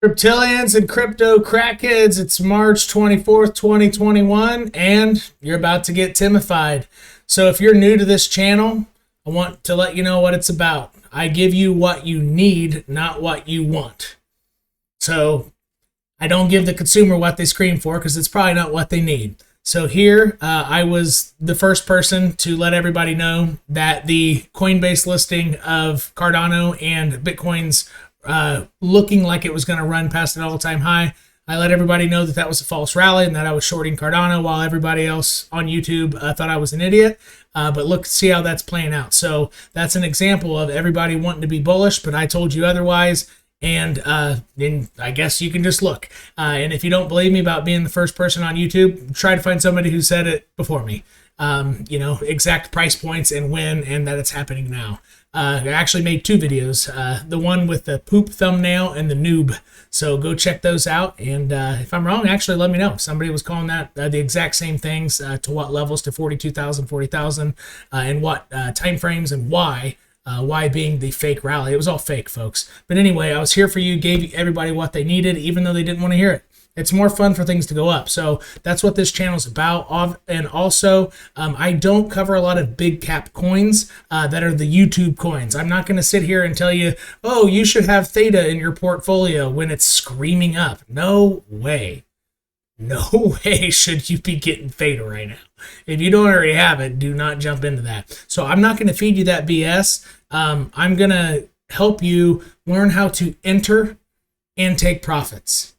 Cryptillians and crypto crackheads, it's March 24th, 2021, and you're about to get Timified. So if you're new to this channel, I want to let you know what it's about. I give you what you need, not what you want. So I don't give the consumer what they scream for because it's probably not what they need. So here, I was the first person to let everybody know that the Coinbase listing of Cardano and Bitcoin's looking like it was going to run past an all-time high. I let everybody know that that was a false rally and that I was shorting Cardano while everybody else on YouTube thought I was an idiot. But look, see how that's playing out. So that's an example of everybody wanting to be bullish, but I told you otherwise. And then I guess you can just look. And if you don't believe me about being the first person on YouTube, try to find somebody who said it before me. You know, exact price points and when, and that it's happening now. I actually made two videos, the one with the poop thumbnail and the noob. So go check those out. And if I'm wrong, actually let me know. If somebody was calling that the exact same things, to what levels, to 42,000, 40,000, and what time frames and why. Why being the fake rally. It was all fake, folks. But anyway, I was here for you, gave everybody what they needed, even though they didn't want to hear it. It's more fun for things to go up. So that's what this channel is about. And also, I don't cover a lot of big cap coins that are the YouTube coins. I'm not going to sit here and tell you, oh, you should have Theta in your portfolio when it's screaming up. No way. No way should you be getting Theta right now. If you don't already have it, do not jump into that. So I'm not going to feed you that BS. I'm going to help you learn how to enter and take profits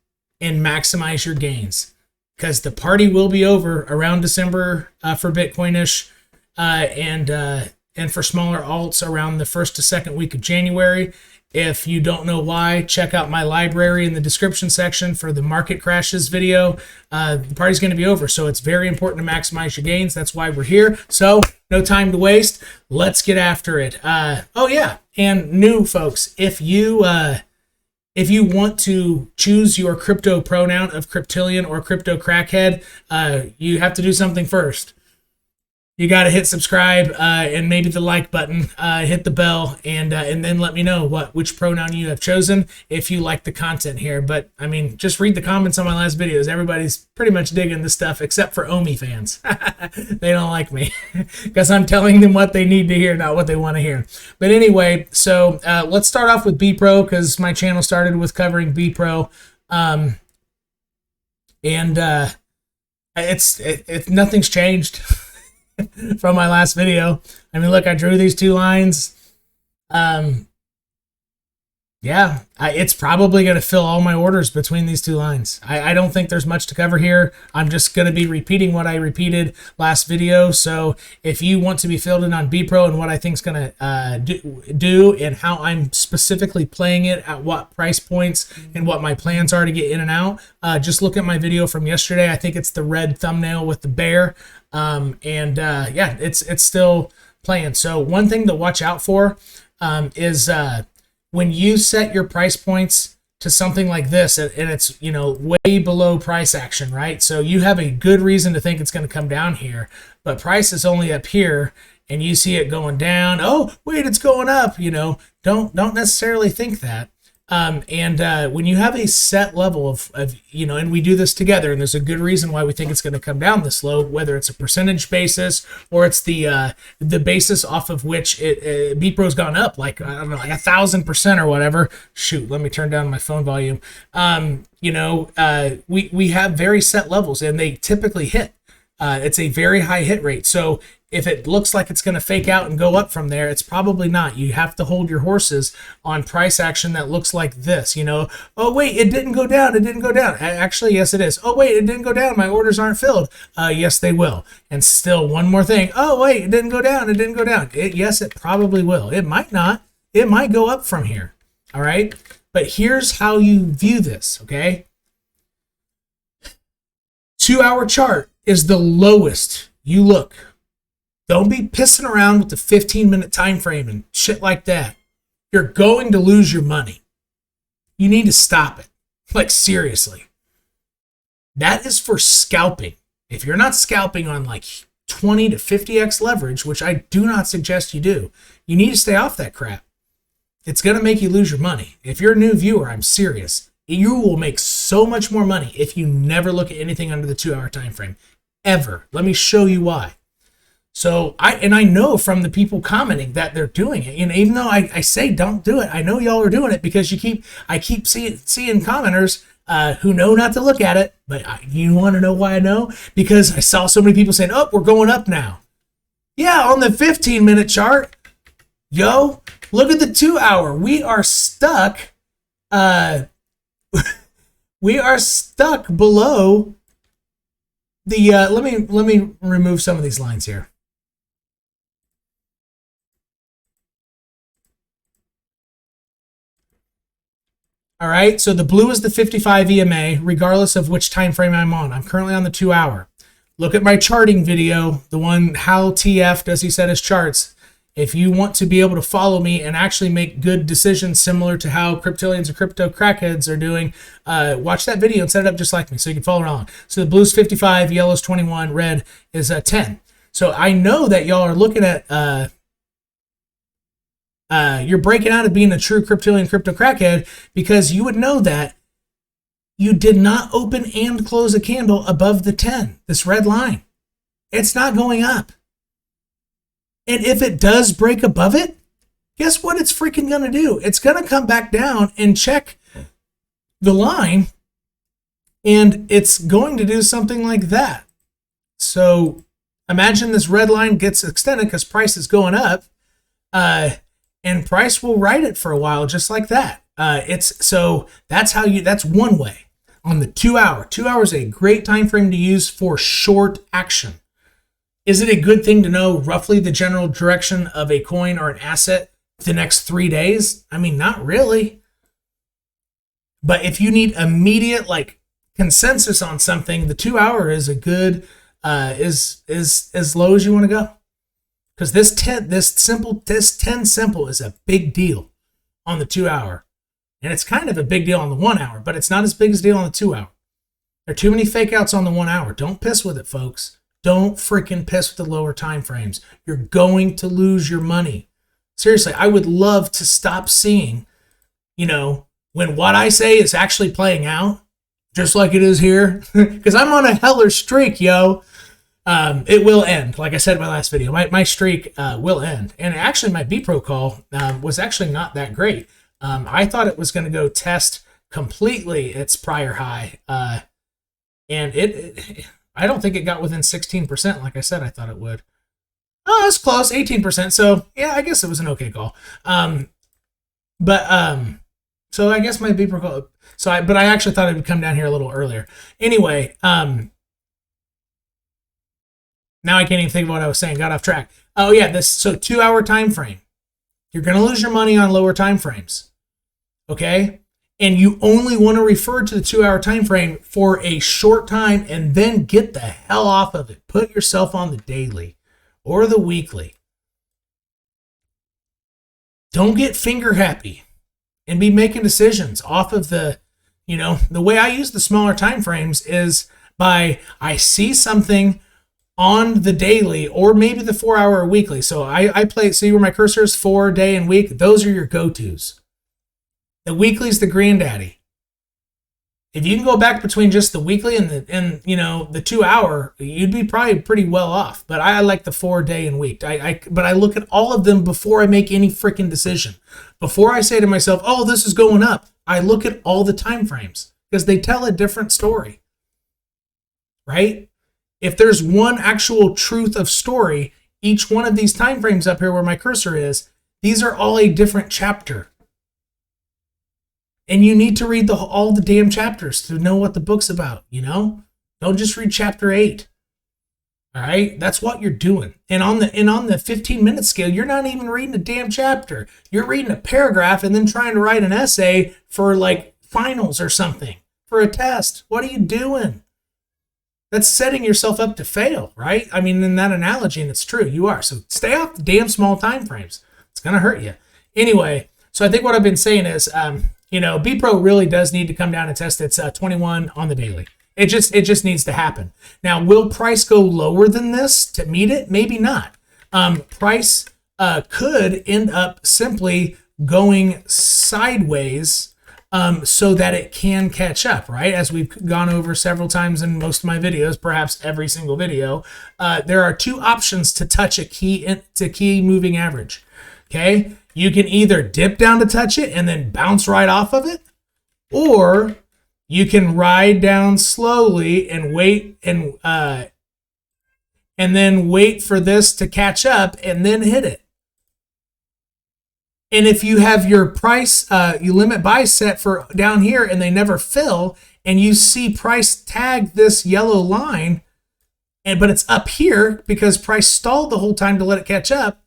and maximize your gains, because the party will be over around December for Bitcoinish, and for smaller alts around the first to second week of January. If you don't know why, check out my library in the description section for the market crashes video. The party's going to be over, so it's very important to maximize your gains. That's why we're here. So no time to waste. Let's get after it. Oh yeah, and new folks, if you want to choose your crypto pronoun of cryptillion or crypto crackhead, you have to do something first. You got to hit subscribe and maybe the like button, hit the bell, and then let me know which pronoun you have chosen if you like the content here. But I mean, just read the comments on my last videos. Everybody's pretty much digging this stuff except for Omi fans. They don't like me because I'm telling them what they need to hear, not what they want to hear. But anyway, so let's start off with BEPRO because my channel started with covering BEPRO, and nothing's changed from my last video. I mean, look, I drew these two lines. Yeah, it's probably going to fill all my orders between these two lines. I don't think there's much to cover here. I'm just going to be repeating what I repeated last video. So if you want to be filled in on BEPRO and what I think is going to do and how I'm specifically playing it at what price points and what my plans are to get in and out, just look at my video from yesterday. I think it's the red thumbnail with the bear. Yeah, it's still playing. So one thing to watch out for is when you set your price points to something like this, and it's, you know, way below price action, right? So you have a good reason to think it's going to come down here, but price is only up here, and you see it going down. Oh, wait, it's going up. You know, don't necessarily think that. When you have a set level of, you know, and we do this together, and there's a good reason why we think it's going to come down this low, whether it's a percentage basis or it's the basis off of which BEPRO's gone up, like, I don't know, like 1,000% or whatever. Shoot, let me turn down my phone volume. You know, we have very set levels, and they typically hit. It's a very high hit rate. So if it looks like it's going to fake out and go up from there, it's probably not. You have to hold your horses on price action that looks like this, you know. Oh, wait, it didn't go down. It didn't go down. Actually, yes, it is. Oh, wait, it didn't go down. My orders aren't filled. Yes, they will. And still one more thing. Oh, wait, it didn't go down. It didn't go down. Yes, it probably will. It might not. It might go up from here. All right. But here's how you view this, okay? 2-hour chart is the lowest you look. Don't be pissing around with the 15-minute time frame and shit like that. You're going to lose your money. You need to stop it. Like, seriously. That is for scalping. If you're not scalping on like 20 to 50x leverage, which I do not suggest you do, you need to stay off that crap. It's going to make you lose your money. If you're a new viewer, I'm serious. You will make so much more money if you never look at anything under the 2-hour time frame, ever. Let me show you why. So I know from the people commenting that they're doing it. Even though I say don't do it, I know y'all are doing it because I keep seeing commenters who know not to look at it. But you want to know why I know? Because I saw so many people saying, "Oh, we're going up now." Yeah, on the 15-minute chart, yo, look at the 2-hour. We are stuck. We are stuck below the. Let me remove some of these lines here. All right, so the blue is the 55 EMA, regardless of which time frame I'm on. I'm currently on the 2-hour. Look at my charting video, the one how TF does he set his charts. If you want to be able to follow me and actually make good decisions similar to how cryptillions or crypto crackheads are doing, watch that video and set it up just like me so you can follow along. So the blue's 55, yellow's 21, red is 10. So I know that y'all are looking at you're breaking out of being a true cryptillion crypto crackhead because you would know that you did not open and close a candle above the 10, this red line. It's not going up. And if it does break above it, guess what it's freaking going to do? It's going to come back down and check the line, and it's going to do something like that. So imagine this red line gets extended because price is going up. And price will ride it for a while, just like that. So that's one way on the 2-hour. 2 hours is a great time frame to use for short action. Is it a good thing to know roughly the general direction of a coin or an asset the next 3 days? I mean, not really. But if you need immediate consensus on something, the 2-hour is a good is as low as you want to go. Because this 10 simple is a big deal on the 2-hour. And it's kind of a big deal on the 1-hour, but it's not as big a deal on the 2-hour. There are too many fake outs on the 1-hour. Don't piss with it, folks. Don't freaking piss with the lower time frames. You're going to lose your money. Seriously, I would love to stop seeing, when what I say is actually playing out, just like it is here. Because I'm on a heller streak, yo. It will end. Like I said in my last video, my streak will end. And actually, my BEPRO call was actually not that great. I thought it was going to go test completely its prior high. And I don't think it got within 16%, like I said I thought it would. Oh, it's close, 18%. So, yeah, I guess it was an okay call. So I guess my BEPRO call... But I actually thought it would come down here a little earlier. Anyway, now I can't even think of what I was saying. Got off track. Oh, yeah, so 2-hour time frame. You're going to lose your money on lower time frames. Okay? And you only want to refer to the 2-hour time frame for a short time and then get the hell off of it. Put yourself on the daily or the weekly. Don't get finger happy and be making decisions off of the way I use the smaller time frames is by I see something on the daily or maybe the 4-hour or weekly. So I play, see where my cursor is, 4, day, and week. Those are your go-tos. The weekly is the granddaddy. If you can go back between just the weekly and the 2-hour, you'd be probably pretty well off. But I like the 4, day, and week. But I look at all of them before I make any freaking decision. Before I say to myself, oh, this is going up, I look at all the time frames because they tell a different story. Right? If there's one actual truth of story, each one of these time frames up here where my cursor is, these are all a different chapter. And you need to read all the damn chapters to know what the book's about, Don't just read chapter 8. All right? That's what you're doing. And on the 15-minute scale, you're not even reading a damn chapter. You're reading a paragraph and then trying to write an essay for finals or something, for a test. What are you doing? That's setting yourself up to fail, right? I mean, in that analogy, and it's true, you are. So stay off the damn small time frames. It's going to hurt you. Anyway, so I think what I've been saying is, BEPRO really does need to come down and test its 21 on the daily. It just needs to happen. Now, will price go lower than this to meet it? Maybe not. Price could end up simply going sideways so that it can catch up, right? As we've gone over several times in most of my videos, perhaps every single video, there are two options to touch a key moving average. Okay, you can either dip down to touch it and then bounce right off of it, or you can ride down slowly and wait and then wait for this to catch up and then hit it. And if you have your price, you limit buy set for down here and they never fill, and you see price tag this yellow line, but it's up here because price stalled the whole time to let it catch up,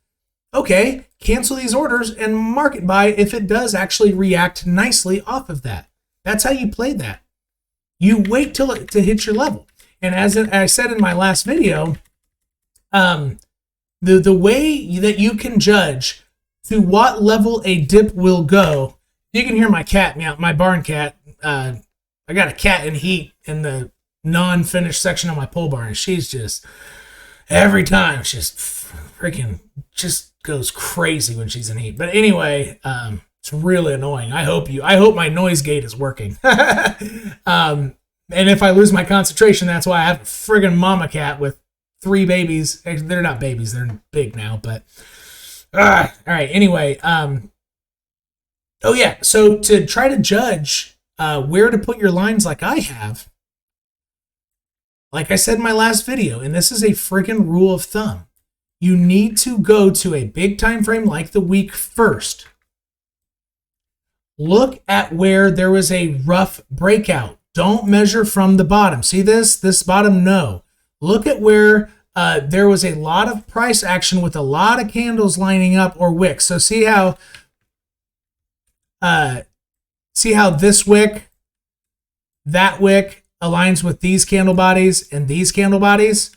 okay, cancel these orders and market buy if it does actually react nicely off of that. That's how you play that. You wait till it to hit your level. And as I said in my last video, the way that you can judge to what level a dip will go, you can hear my cat meow, my barn cat. I got a cat in heat in the non-finished section of my pole barn. She's just, every time, she's freaking just goes crazy when she's in heat. But anyway, it's really annoying. I hope my noise gate is working. And if I lose my concentration, that's why I have a friggin' mama cat with 3 babies. They're not babies, they're big now, but all right, anyway, oh yeah, so to try to judge where to put your lines like I have, like I said in my last video, and this is a friggin' rule of thumb, you need to go to a big time frame like the week first. Look at where there was a rough breakout. Don't measure from the bottom. See this bottom? No. Look at where there was a lot of price action with a lot of candles lining up or wicks. So see how this wick, that wick aligns with these candle bodies and these candle bodies,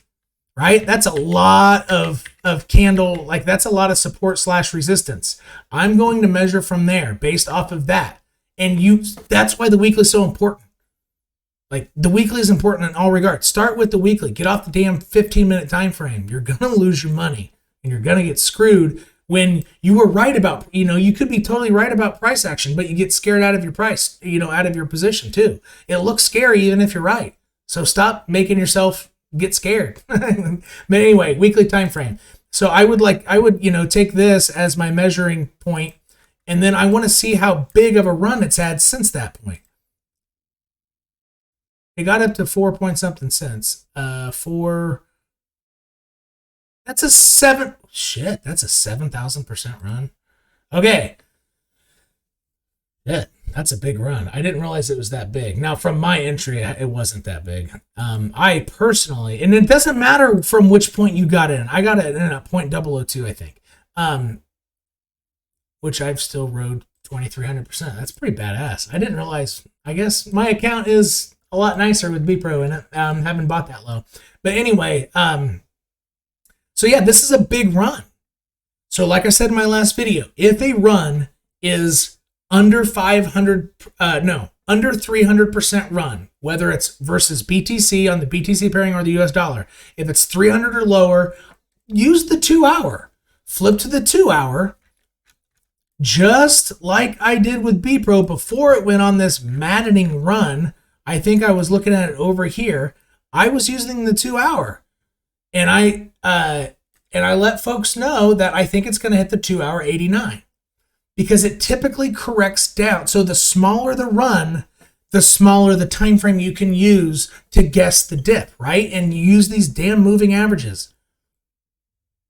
right? That's a lot of candle, like that's a lot of support / resistance. I'm going to measure from there based off of that. And that's why the weekly is so important. Like the weekly is important in all regards. Start with the weekly. Get off the damn 15-minute time frame. You're going to lose your money and you're going to get screwed when you were right about, you could be totally right about price action, but you get scared out of your price, out of your position too. It looks scary even if you're right. So stop making yourself get scared. But anyway, weekly time frame. So I would take this as my measuring point, and then I want to see how big of a run it's had since that point. It got up to 4 point something cents. That's a 7,000% run. Okay. Yeah, that's a big run. I didn't realize it was that big. Now, from my entry, it wasn't that big. I personally, and it doesn't matter from which point you got in. I got it in at 0.002, I think. Which I've still rode 2,300%. That's pretty badass. I didn't realize. I guess my account is a lot nicer with BEPRO in it. Haven't bought that low. But anyway, so yeah, this is a big run. So like I said in my last video, if a run is under 300% run, whether it's versus BTC on the BTC pairing or the US dollar, if it's 300 or lower, use the 2 hour. Flip to the 2 hour, just like I did with BEPRO before it went on this maddening run. I think I was looking at it over here. I was using the 2 hour, and I let folks know that I think it's going to hit the 2 hour 89 because it typically corrects down. So the smaller the run, the smaller the time frame you can use to guess the dip, right? And you use these damn moving averages.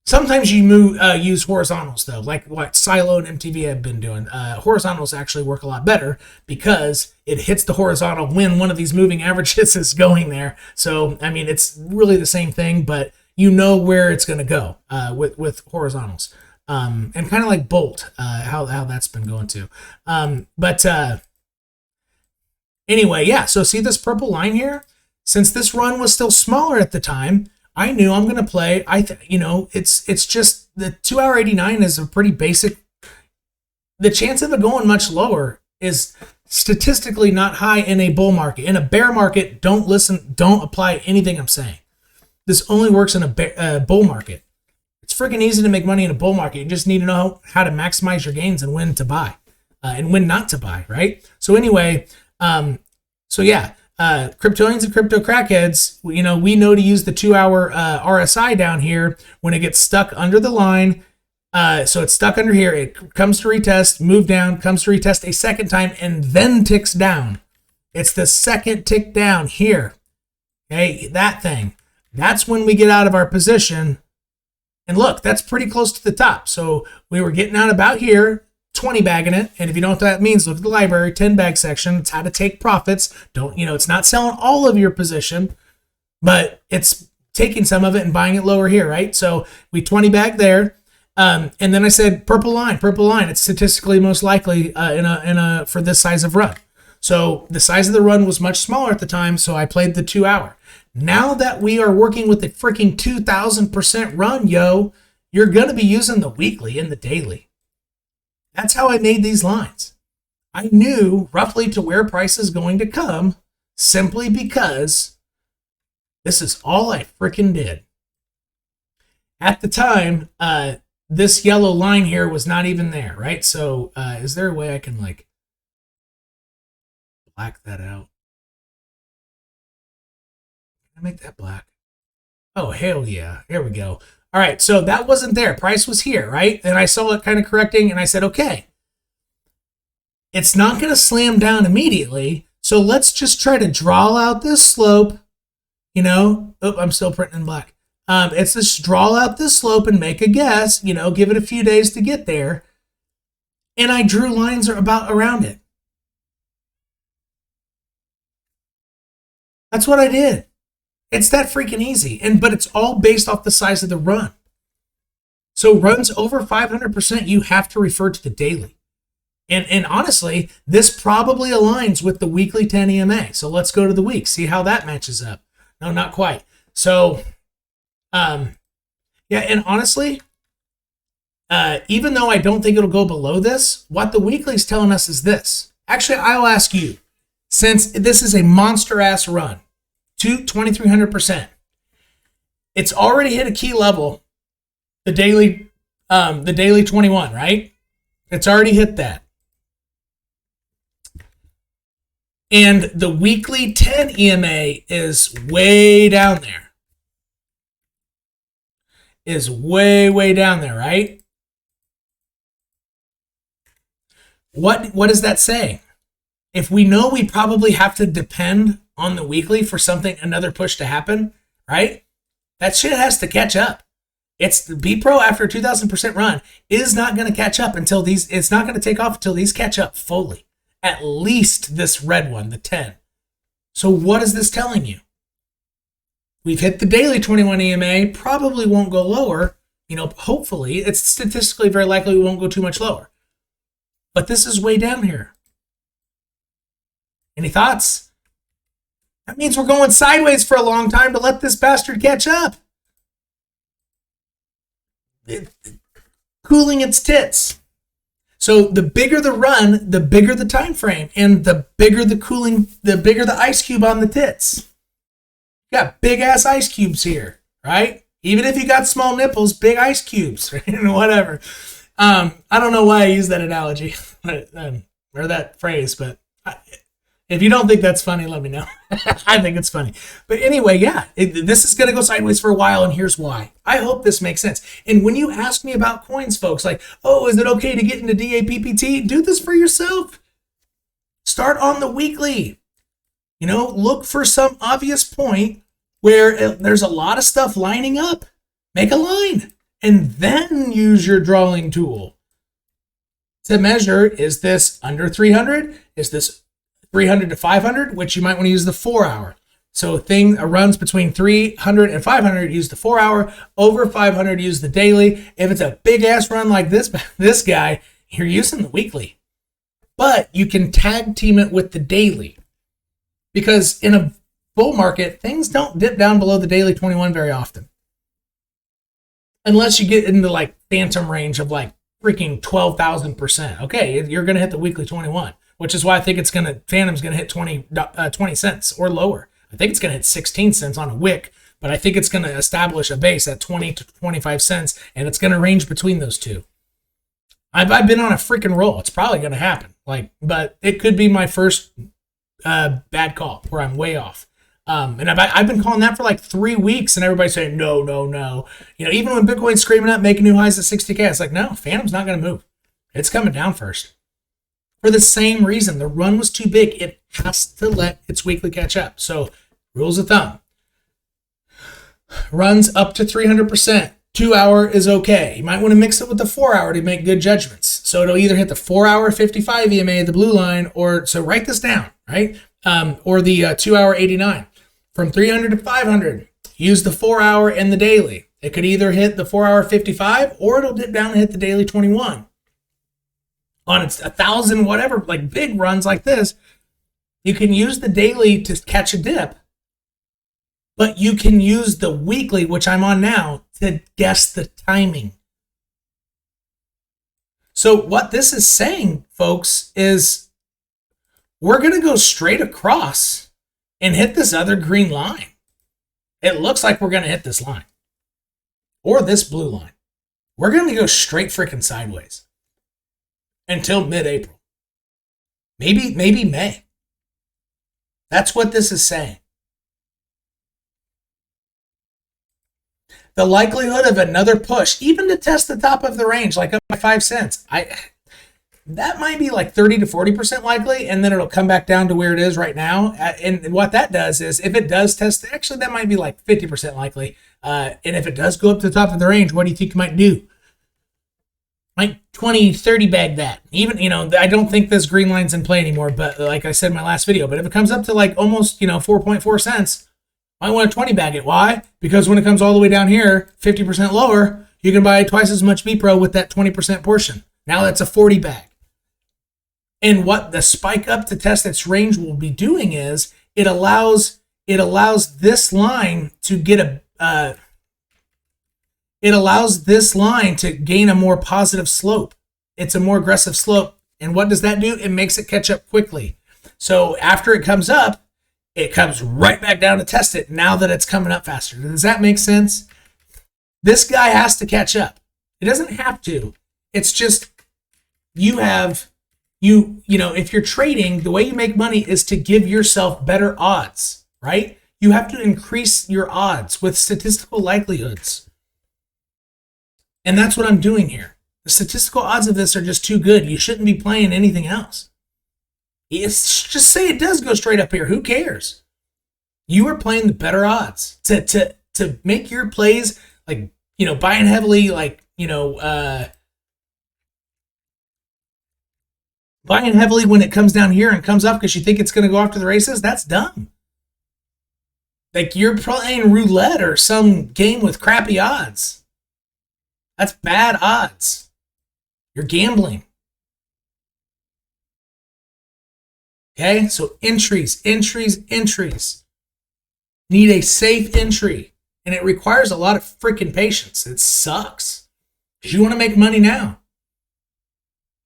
Sometimes you use horizontals though, like what Silo and MTV have been doing. Horizontals actually work a lot better because it hits the horizontal when one of these moving averages is going there. So, I mean, it's really the same thing, but you know where it's going to go with horizontals. And kind of like Bolt, how that's been going too. Anyway, yeah, so see this purple line here? Since this run was still smaller at the time, I knew I'm going to play. It's just the 2 hour 89 is a pretty basic. The chance of it going much lower is statistically not high in a bull market. In a bear market, don't apply anything I'm saying. This only works in a bull market. It's freaking easy to make money in a bull market. You just need to know how to maximize your gains and when to buy. and when not to buy, right? So anyway, so yeah, cryptonians and crypto crackheads, we know to use the 2-hour RSI down here when it gets stuck under the line. So it's stuck under here. It comes to retest, move down, comes to retest a second time, and then ticks down. It's the second tick down here. Okay, that thing. That's when we get out of our position. And look, that's pretty close to the top. So we were getting out about here, 20 bagging it. And if you don't know what that means, look at the library, 10 bag section. It's how to take profits. It's not selling all of your position, but it's taking some of it and buying it lower here, right? So we 20 bag there. And then I said, purple line. It's statistically most likely for this size of run. So the size of the run was much smaller at the time, so I played the 2-hour. Now that we are working with a freaking 2,000% run, you're going to be using the weekly and the daily. That's how I made these lines. I knew roughly to where price is going to come simply because this is all I freaking did. At the time, this yellow line here was not even there, right? So is there a way I can black that out? Can I make that black? Oh, hell yeah. Here we go. All right, so that wasn't there. Price was here, right? And I saw it kind of correcting, and I said, okay, it's not going to slam down immediately, so let's just try to draw out this slope, Oh, I'm still printing in black. It's just draw out this slope and make a guess, give it a few days to get there. And I drew lines around it. That's what I did. It's that freaking easy. But it's all based off the size of the run. So runs over 500%, you have to refer to the daily. And honestly, this probably aligns with the weekly 10 EMA. So let's go to the week, see how that matches up. No, not quite. So, yeah, and honestly, even though I don't think it'll go below this, what the weekly is telling us is this. Actually, I'll ask you, since this is a monster-ass run, 2,300%, it's already hit a key level, the daily 21, right? It's already hit that. And the weekly 10 EMA is way down there. Is way, way down there, right? What is that saying? If we know we probably have to depend on the weekly for another push to happen, right? That shit has to catch up. It's the BEPRO after a 2,000% run is not going to catch up until it's not going to take off until these catch up fully. At least this red one, the 10. So what is this telling you? We've hit the daily 21 EMA, probably won't go lower. Hopefully, it's statistically very likely we won't go too much lower. But this is way down here. Any thoughts? That means we're going sideways for a long time to let this bastard catch up. Cooling its tits. So the bigger the run, the bigger the time frame, and the bigger the cooling, the bigger the ice cube on the tits. You got big ass ice cubes here, right? Even if you got small nipples, big ice cubes, right? Whatever. I don't know why I use that analogy or that phrase, but if you don't think that's funny, let me know. I think it's funny. But anyway, yeah, this is going to go sideways for a while, and here's why. I hope this makes sense. And when you ask me about coins, folks, like, oh, is it okay to get into DAPPT? Do this for yourself. Start on the weekly. Look for some obvious point where there's a lot of stuff lining up. Make a line, and then use your drawing tool to measure, is this under 300? Is this 300 to 500, which you might want to use the 4-hour. So runs between 300 and 500, use the 4-hour. Over 500, use the daily. If it's a big ass run like this guy, you're using the weekly. But you can tag team it with the daily. Because in a bull market, things don't dip down below the daily 21 very often. Unless you get into like phantom range of like freaking 12,000%. Okay, you're going to hit the weekly 21. Which is why I think Phantom's going to hit 20 cents or lower. I think it's going to hit 16 cents on a wick, but I think it's going to establish a base at 20 to 25 cents, and it's going to range between those two. I've been on a freaking roll. It's probably going to happen. But it could be my first bad call where I'm way off. And I've been calling that for like 3 weeks, and everybody's saying, no, no, no. Even when Bitcoin's screaming up, making new highs at 60K, it's like, no, Phantom's not going to move. It's coming down first. For the same reason, the run was too big. It has to let its weekly catch up. So, rules of thumb. Runs up to 300%. 2 hour is okay. You might want to mix it with the 4 hour to make good judgments. So it'll either hit the 4 hour 55 EMA, the blue line, or so write this down, right? Or the 2 hour 89. From 300 to 500, use the 4 hour and the daily. It could either hit the 4 hour 55 or it'll dip down and hit the daily 21. On its 1,000, whatever, like big runs like this, you can use the daily to catch a dip, but you can use the weekly, which I'm on now, to guess the timing. So what this is saying, folks, is we're going to go straight across and hit this other green line. It looks like we're going to hit this line or this blue line. We're going to go straight freaking sideways until mid-April. Maybe May. That's what this is saying. The likelihood of another push, even to test the top of the range, like up by 5 cents, that might be like 30 to 40% likely, and then it'll come back down to where it is right now. And what that does is, if it does test, actually that might be like 50% likely. And if it does go up to the top of the range, what do you think you might do? Might 20, 30 bag that. Even, I don't think this green line's in play anymore, but like I said in my last video, but if it comes up to like almost, 4.4 cents, I want to 20 bag it. Why? Because when it comes all the way down here, 50% lower, you can buy twice as much BEPRO with that 20% portion. Now that's a 40 bag. And what the spike up to test its range will be doing is it allows this line to get to gain a more positive slope. It's a more aggressive slope. And what does that do? It makes it catch up quickly. So after it comes up, it comes right back down to test it now that it's coming up faster. Does that make sense? This guy has to catch up. It doesn't have to. It's just if you're trading, the way you make money is to give yourself better odds, right? You have to increase your odds with statistical likelihoods. And that's what I'm doing here. The statistical odds of this are just too good. You shouldn't be playing anything else. Just say it does go straight up here. Who cares? You are playing the better odds to make your plays, like, buying heavily, like, buying heavily when it comes down here and comes up because you think it's going to go after the races. That's dumb. Like, you're playing roulette or some game with crappy odds. That's bad odds. You're gambling. Okay, so entries. Need a safe entry. And it requires a lot of freaking patience. It sucks. Because you want to make money now.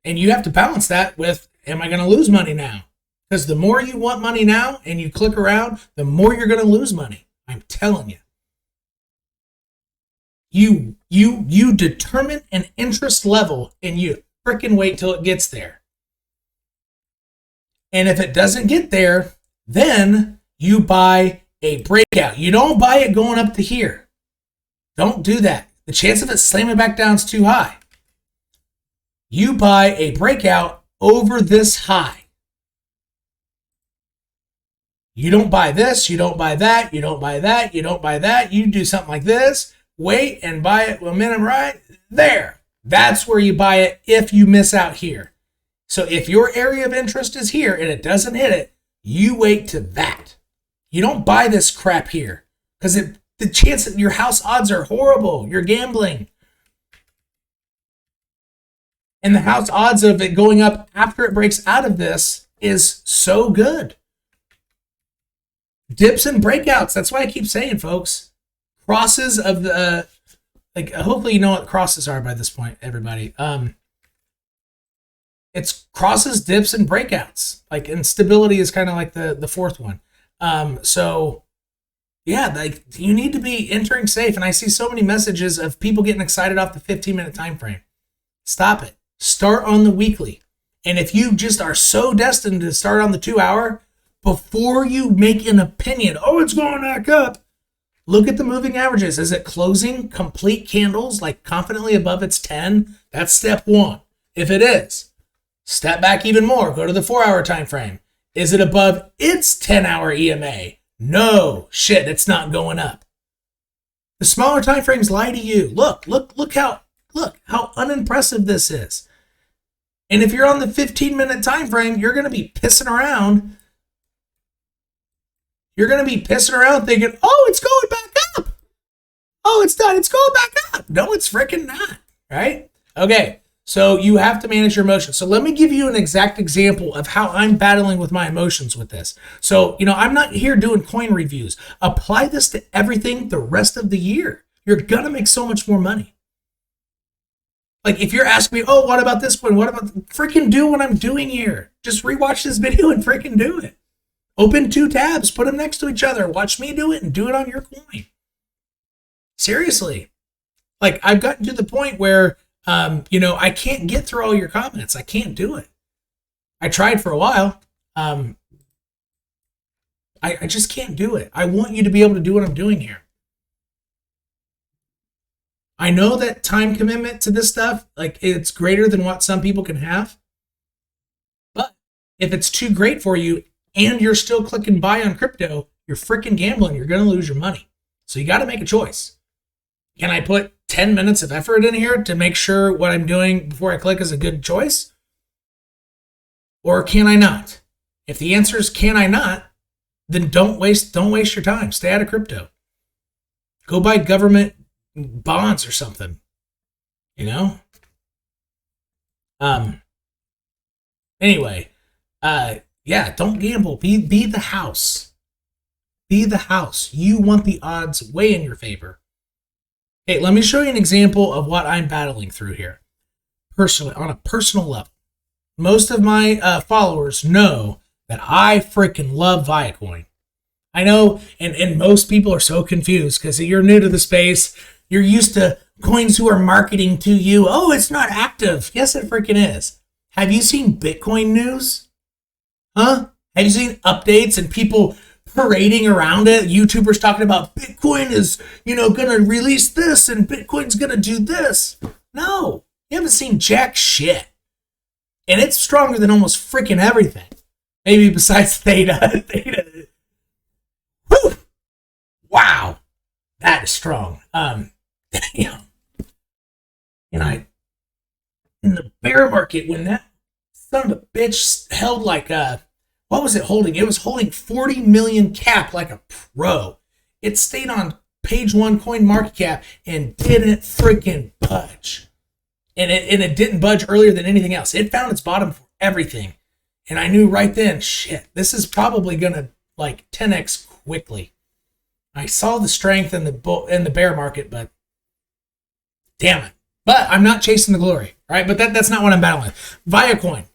And you have to balance that with, am I going to lose money now? Because the more you want money now and you click around, the more you're going to lose money. I'm telling you. You determine an interest level and you freaking wait till it gets there. And if it doesn't get there, then you buy a breakout. You don't buy it going up to here. Don't do that. The chance of it slamming back down is too high. You buy a breakout over this high. You don't buy this, you don't buy that, you don't buy that, you don't buy that. You do something like this, wait and buy it momentum right there. That's where you buy it if you miss out here. So if your area of interest is here and it doesn't hit it, you wait to that. You don't buy this crap here because the chance that your house odds are horrible. You're gambling. And the house odds of it going up after it breaks out of this is so good. Dips and breakouts. That's why I keep saying, folks, crosses of the, hopefully you know what crosses are by this point, everybody. It's crosses, dips, and breakouts. Like, instability is kind of like the fourth one. So yeah, you need to be entering safe. And I see so many messages of people getting excited off the 15-minute time frame. Stop it. start on the weekly. And if you just are so destined to start on the 2 hour, before you make an opinion, oh, it's going back up, look at the moving averages. Is it closing complete candles like confidently above its 10? That's step one. If it is, step back even more. Go to the 4 hour time frame. Is it above its 10 hour EMA? No, shit, it's not going up. The smaller time frames lie to you. Look how unimpressive this is. And if you're on the 15-minute time frame, you're going to be pissing around. You're going to be pissing around thinking, oh, it's going back up. Oh, it's done. It's going back up. No, it's freaking not, right? Okay, so you have to manage your emotions. So let me give you an exact example of how I'm battling with my emotions with this. So, I'm not here doing coin reviews. Apply this to everything the rest of the year. You're going to make so much more money. Like if you're asking me, oh, what about this one? What about freaking do what I'm doing here? Just rewatch this video and freaking do it. Open 2 tabs, put them next to each other. Watch me do it and do it on your coin. Seriously. Like I've gotten to the point where, I can't get through all your comments. I can't do it. I tried for a while. I just can't do it. I want you to be able to do what I'm doing here. I know that time commitment to this stuff, like it's greater than what some people can have. But if it's too great for you and you're still clicking buy on crypto, you're freaking gambling. You're going to lose your money. So you got to make a choice. Can I put 10 minutes of effort in here to make sure what I'm doing before I click is a good choice? Or can I not? If the answer is can I not, then don't waste your time. Stay out of crypto. Go buy government bonds or something, Anyway, don't gamble. Be the house. Be the house. You want the odds way in your favor. Okay, let me show you an example of what I'm battling through here. Personally, on a personal level. Most of my followers know that I freaking love Viacoin. I know, and most people are so confused because you're new to the space. You're used to coins who are marketing to you. Oh, it's not active. Yes, it freaking is. Have you seen Bitcoin news? Huh? Have you seen updates and people parading around it? YouTubers talking about Bitcoin is, going to release this and Bitcoin's going to do this. No, you haven't seen jack shit. And it's stronger than almost freaking everything. Maybe besides Theta. Theta. Whew. Wow. That is strong. In the bear market, when that son of a bitch held like what was it holding? It was holding 40 million cap like a pro. It stayed on page 1 coin market cap and didn't freaking budge. And it didn't budge earlier than anything else. It found its bottom for everything. And I knew right then, shit, this is probably gonna like 10x quickly. I saw the strength in the bear market, but damn it. But I'm not chasing the glory, right? But that's not what I'm battling with. Viacoin.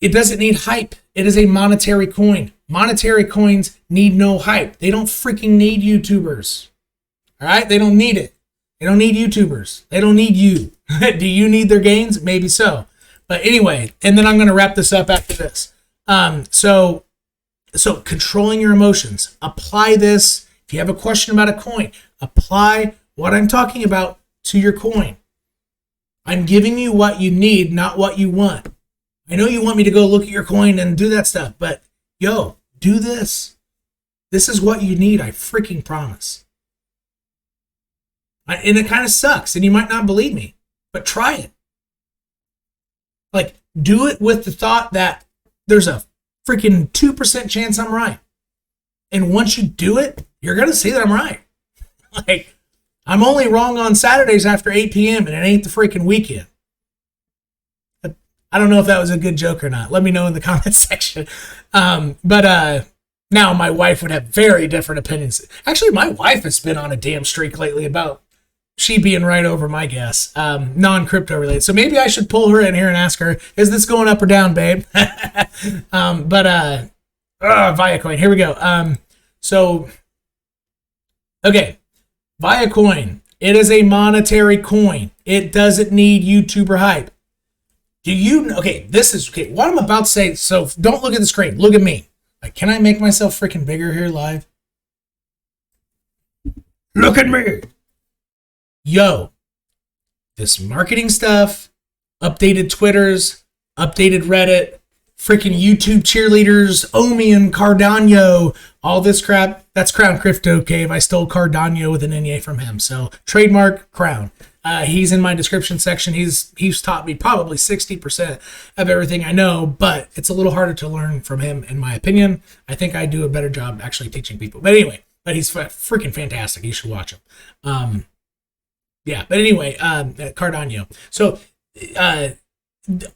It doesn't need hype. It is a monetary coin. Monetary coins need no hype. They don't freaking need YouTubers. All right? They don't need it. They don't need YouTubers. They don't need you. Do you need their gains? Maybe so. But anyway, and then I'm going to wrap this up after this. So controlling your emotions. Apply this. If you have a question about a coin, apply what I'm talking about to your coin. I'm giving you what you need, not what you want. I know you want me to go look at your coin and do that stuff, but do this. This is what you need, I freaking promise. And it kind of sucks, and you might not believe me, but try it. Like, do it with the thought that there's a freaking 2% chance I'm right. And once you do it, you're going to see that I'm right. Like, I'm only wrong on Saturdays after 8 p.m. and it ain't the freaking weekend. I don't know if that was a good joke or not. Let me know in the comments section. But now my wife would have very different opinions. Actually, my wife has been on a damn streak lately about she being right over my guess, non-crypto related. So maybe I should pull her in here and ask her, is this going up or down, babe? Viacoin, here we go. Okay, Viacoin It is a monetary coin. It doesn't need YouTuber hype. Do you, okay, this is, okay, what I'm about to say, so don't look at the screen. Look at me. Like, can I make myself freaking bigger here live? Look at me. Yo, this marketing stuff, updated Twitters, updated Reddit, freaking YouTube cheerleaders, 𝐿TCC and Cardano, all this crap, that's Crown Crypto Cave. I stole Cardano with an NDA from him. So trademark Crown. He's in my description section. He's taught me probably 60% of everything I know, but it's a little harder to learn from him, in my opinion. I think I do a better job actually teaching people. But anyway, but he's freaking fantastic. You should watch him. Yeah, but anyway, Cardano. So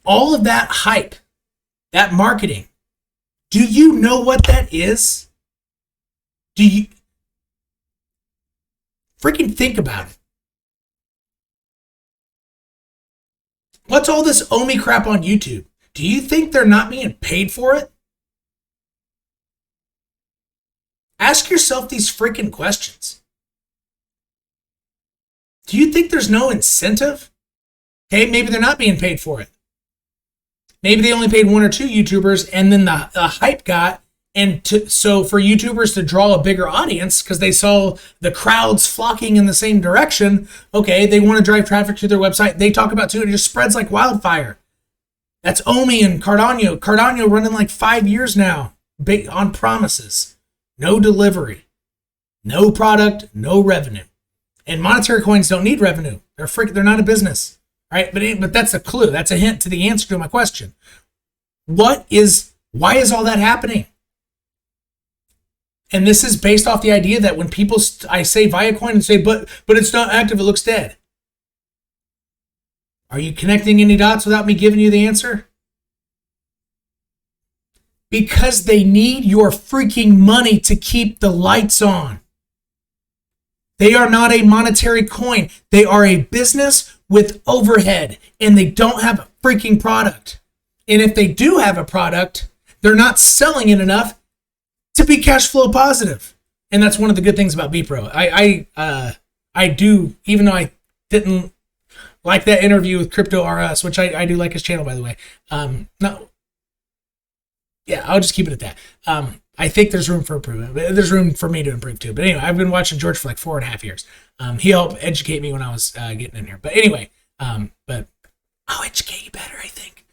all of that hype, that marketing, do you know what that is? Do you freaking think about it? What's all this 𝐿TCC crap on YouTube? Do you think they're not being paid for it? Ask yourself these freaking questions. Do you think there's no incentive? Okay, maybe they're not being paid for it. Maybe they only paid 1 or 2 YouTubers, and then the hype got, and so for YouTubers to draw a bigger audience because they saw the crowds flocking in the same direction, okay, they want to drive traffic to their website. They talk about it, it just spreads like wildfire. That's 𝐿TCC and Cardano. Cardano running like 5 years now, big on promises. No delivery, no product, no revenue. And monetary coins don't need revenue. They're not a business. Right, but that's a clue. That's a hint to the answer to my question. Why is all that happening? And this is based off the idea that when people, I say Viacoin and say, but it's not active, it looks dead. Are you connecting any dots without me giving you the answer? Because they need your freaking money to keep the lights on. They are not a monetary coin. They are a business with overhead, and they don't have a freaking product. And if they do have a product, they're not selling it enough to be cash flow positive. And that's one of the good things about BEPRO. I do, even though I didn't like that interview with Crypto RS, which I do like his channel, by the way. No, yeah, I'll just keep it at that. I think there's room for improvement. There's room for me to improve too. But anyway, I've been watching George for like 4.5 years. He helped educate me when I was getting in here. But anyway, but I'll educate you better, I think.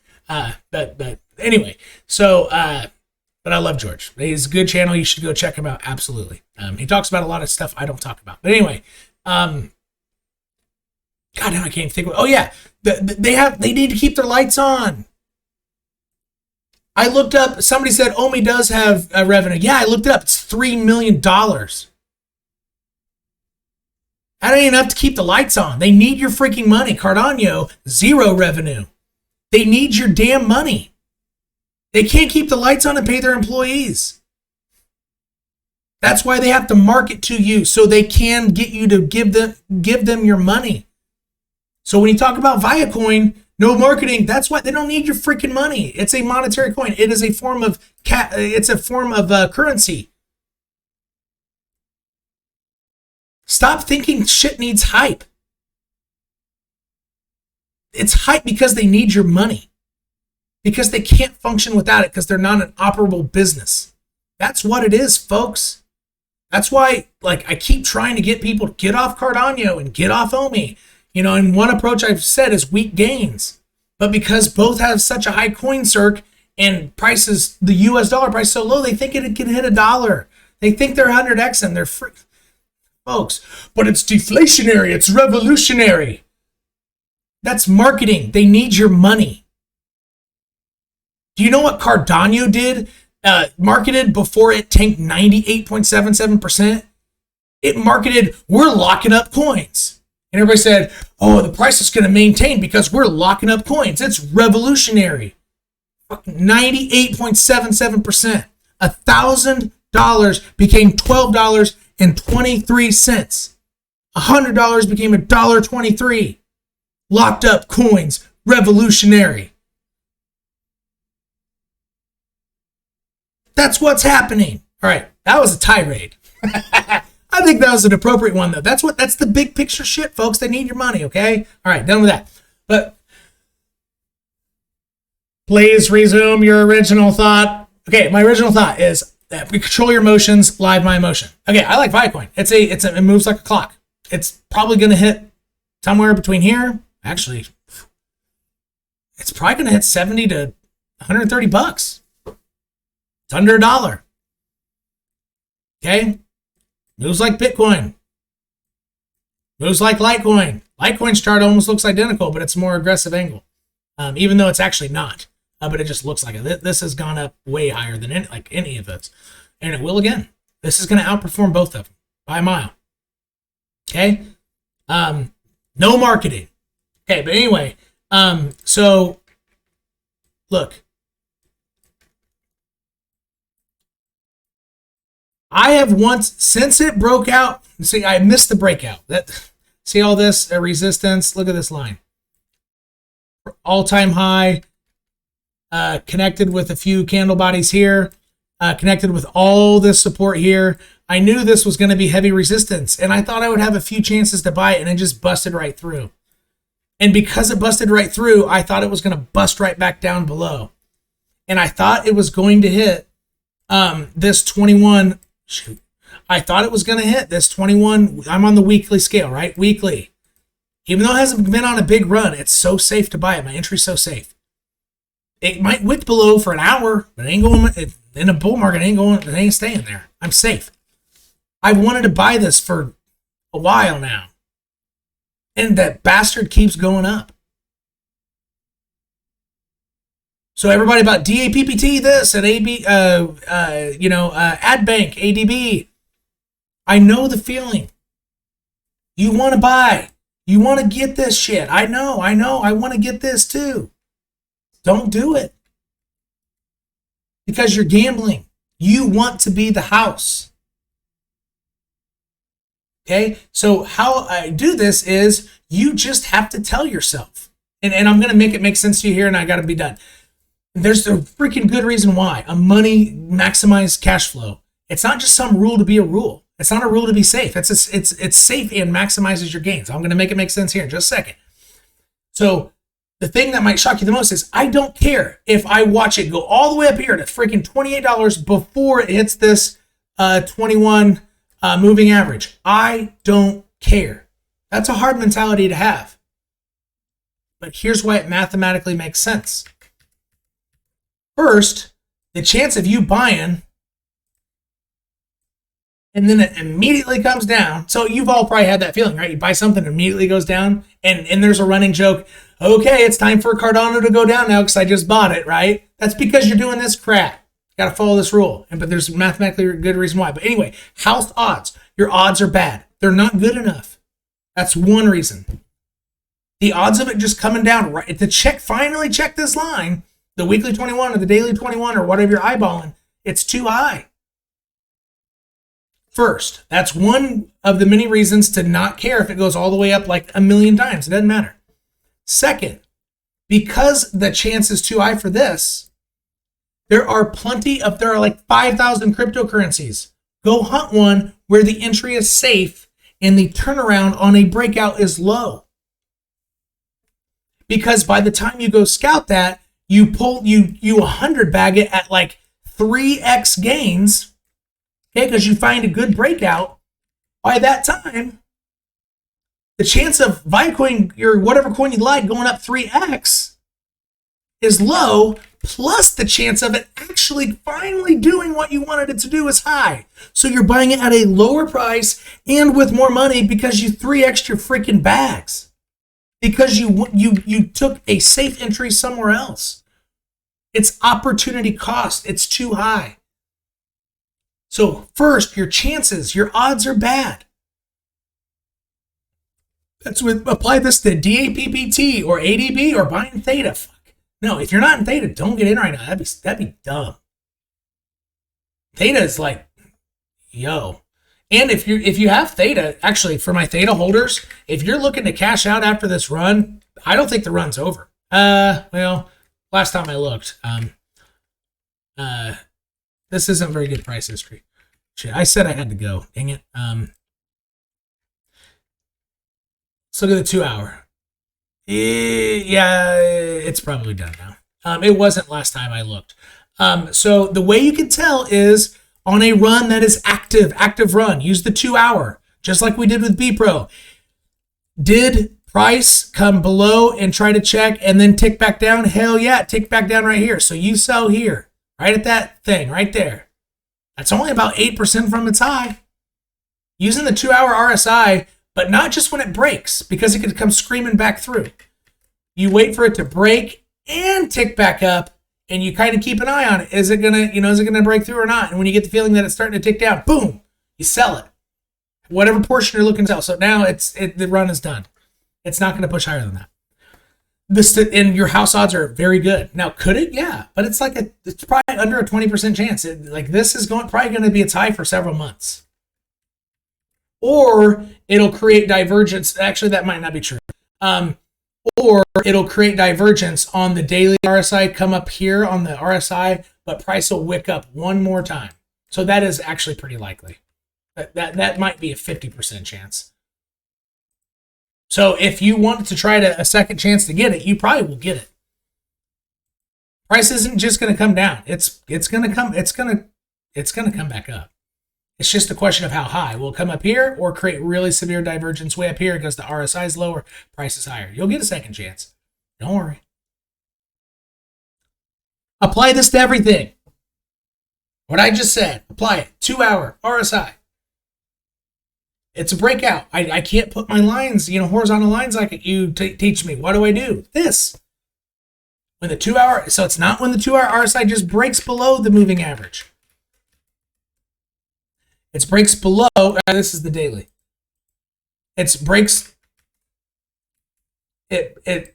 But anyway, so but I love George. He's a good channel. You should go check him out. Absolutely. He talks about a lot of stuff I don't talk about. But anyway, God, now I can't even think of. Oh yeah, they need to keep their lights on. I looked up, somebody said 𝐿TCC does have revenue. Yeah, I looked it up. It's $3 million. That ain't enough to keep the lights on. They need your freaking money. Cardano, 0 revenue. They need your damn money. They can't keep the lights on and pay their employees. That's why they have to market to you, so they can get you to give them your money. So when you talk about Viacoin, no marketing, that's why they don't need your freaking money. It's a monetary coin. It is a form of currency. Stop thinking shit needs hype. It's hype because they need your money. Because they can't function without it because they're not an operable business. That's what it is, folks. That's why, like, I keep trying to get people to get off Cardano and get off 𝐿TCC. You know, and one approach I've said is weak gains. But because both have such a high coin circ and prices, the US dollar price so low, they think it can hit $1. They think they're 100x and they're free. Folks, but it's deflationary, it's revolutionary. That's marketing. They need your money. Do you know what Cardano did? Marketed before it tanked 98.77%? It marketed, we're locking up coins. And everybody said, oh, the price is going to maintain because we're locking up coins. It's revolutionary. 98.77%. $1,000 became $12.23. $100 became $1.23. Locked up coins. Revolutionary. That's what's happening. All right, that was a tirade. I think that was an appropriate one, though. That's the big picture shit, folks. They need your money, okay? All right, done with that. But please resume your original thought. Okay, my original thought is that we control your emotions, live my emotion. Okay, I like Litecoin. It moves like a clock. It's probably going to hit somewhere between here. Actually, it's probably going to hit 70 to 130 bucks. It's under $1. Okay? Moves like Bitcoin. Moves like Litecoin. Litecoin's chart almost looks identical, but it's a more aggressive angle. Even though it's actually not. But it just looks like it. This has gone up way higher than any of those. And it will again. This is going to outperform both of them by a mile. Okay? No marketing. Okay, but anyway, so look. I have once, since it broke out, see, I missed the breakout. See all this, a resistance? Look at this line. All-time high, connected with a few candle bodies here, connected with all this support here. I knew this was going to be heavy resistance, and I thought I would have a few chances to buy it, and it just busted right through. And because it busted right through, I thought it was going to bust right back down below. And I thought it was going to hit this 21. Shoot. I thought it was going to hit this 21. I'm on the weekly scale, right? Weekly. Even though it hasn't been on a big run, it's so safe to buy it. My entry's so safe. It might wick below for an hour, but it ain't going in a bull market. It ain't staying there. I'm safe. I've wanted to buy this for a while now, and that bastard keeps going up. So everybody about DAPPT this and AdBank, ADB. I know the feeling. You want to buy. You want to get this shit. I know. I want to get this too. Don't do it. Because you're gambling. You want to be the house. Okay? So how I do this is you just have to tell yourself. And I'm going to make it make sense to you here, and I got to be done. There's a freaking good reason why. A money maximize cash flow. It's not just some rule to be a rule. It's not a rule to be safe. It's safe and maximizes your gains. I'm going to make it make sense here in just a second. So the thing that might shock you the most is I don't care if I watch it go all the way up here to freaking $28 before it hits this 21 moving average. I don't care. That's a hard mentality to have. But here's why it mathematically makes sense. First, the chance of you buying and then it immediately comes down. So you've all probably had that feeling, right? You buy something, it immediately goes down, and there's a running joke. Okay, it's time for Cardano to go down now because I just bought it, right? That's because you're doing this crap. You got to follow this rule. But there's mathematically a good reason why. But anyway, house odds. Your odds are bad. They're not good enough. That's one reason. The odds of it just coming down, right? To finally check this line, the weekly 21 or the daily 21 or whatever you're eyeballing, it's too high. First, that's one of the many reasons to not care if it goes all the way up like a million times. It doesn't matter. Second, because the chance is too high for this, there are like 5,000 cryptocurrencies. Go hunt one where the entry is safe and the turnaround on a breakout is low. Because by the time you go scout that, you 100 bag it at like 3x gains. Okay, because you find a good breakout, by that time, the chance of Bitcoin, or whatever coin you like, going up 3x is low, plus the chance of it actually finally doing what you wanted it to do is high. So you're buying it at a lower price and with more money because you 3x'd your freaking bags. Because you took a safe entry somewhere else. It's opportunity cost. It's too high. So first, your chances, your odds are bad. Apply this to DAPPT or ADB or buying Theta. Fuck. No, if you're not in Theta, don't get in right now. That'd be dumb. Theta is like, yo. And if you have Theta, actually for my Theta holders, if you're looking to cash out after this run, I don't think the run's over. Well, last time I looked, this isn't very good price history. Shit, I said I had to go. Dang it. Let's look at the 2 hour. Yeah, it's probably done now. It wasn't last time I looked. So the way you can tell is on a run that is active run. Use the 2 hour, just like we did with BEPRO. Did price come below and try to check and then tick back down? Hell yeah, tick back down right here. So you sell here, right at that thing right there. That's only about 8% from its high. Using the 2 hour RSI, but not just when it breaks, because it could come screaming back through. You wait for it to break and tick back up, and you kind of keep an eye on it. Is it gonna break through or not? And when you get the feeling that it's starting to tick down, boom, you sell it. Whatever portion you're looking to sell. So now the run is done. It's not going to push higher than that. And your house odds are very good. Now, could it? Yeah, but it's probably under a 20% chance. This is probably going to be its high for several months. Or it'll create divergence. Actually, that might not be true. Or it'll create divergence on the daily RSI, come up here on the RSI, but price will wick up one more time. So that is actually pretty likely. That might be a 50% chance. So if you want to try a second chance to get it, you probably will get it. Price isn't just going to come down. It's going to come back up. It's just a question of how high. Will it come up here or create really severe divergence way up here because the RSI is lower, price is higher? You'll get a second chance. Don't worry. Apply this to everything. What I just said, apply it. 2 hour RSI. It's a breakout. I can't put my lines, horizontal lines like you teach me. What do I do? This. When the 2 hour, so it's not when the 2 hour RSI just breaks below the moving average. It breaks below, this is the daily. It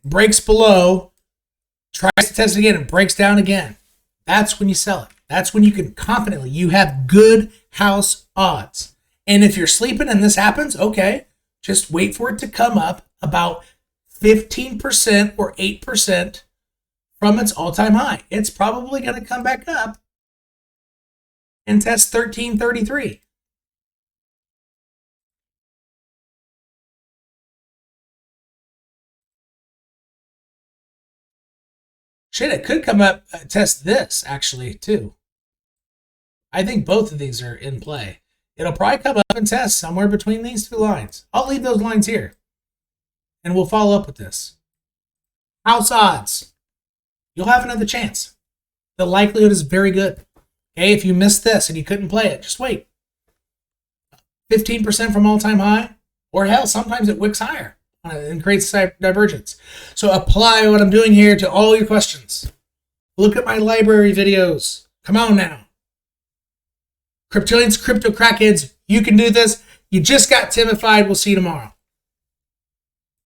breaks below, tries to test it again, and breaks down again. That's when you sell it. That's when you can confidently, you have good house odds. And if you're sleeping and this happens, okay, just wait for it to come up about 15% or 8% from its all-time high. It's probably going to come back up and test 1333. Shit, it could come up, test this actually too. I think both of these are in play. It'll probably come up and test somewhere between these two lines. I'll leave those lines here. And we'll follow up with this. House odds. You'll have another chance. The likelihood is very good. Okay, if you missed this and you couldn't play it, just wait. 15% from all-time high. Or hell, sometimes it wicks higher and creates divergence. So apply what I'm doing here to all your questions. Look at my library videos. Come on now. Cryptilians, crypto crackheads, you can do this. You just got timified. We'll see you tomorrow.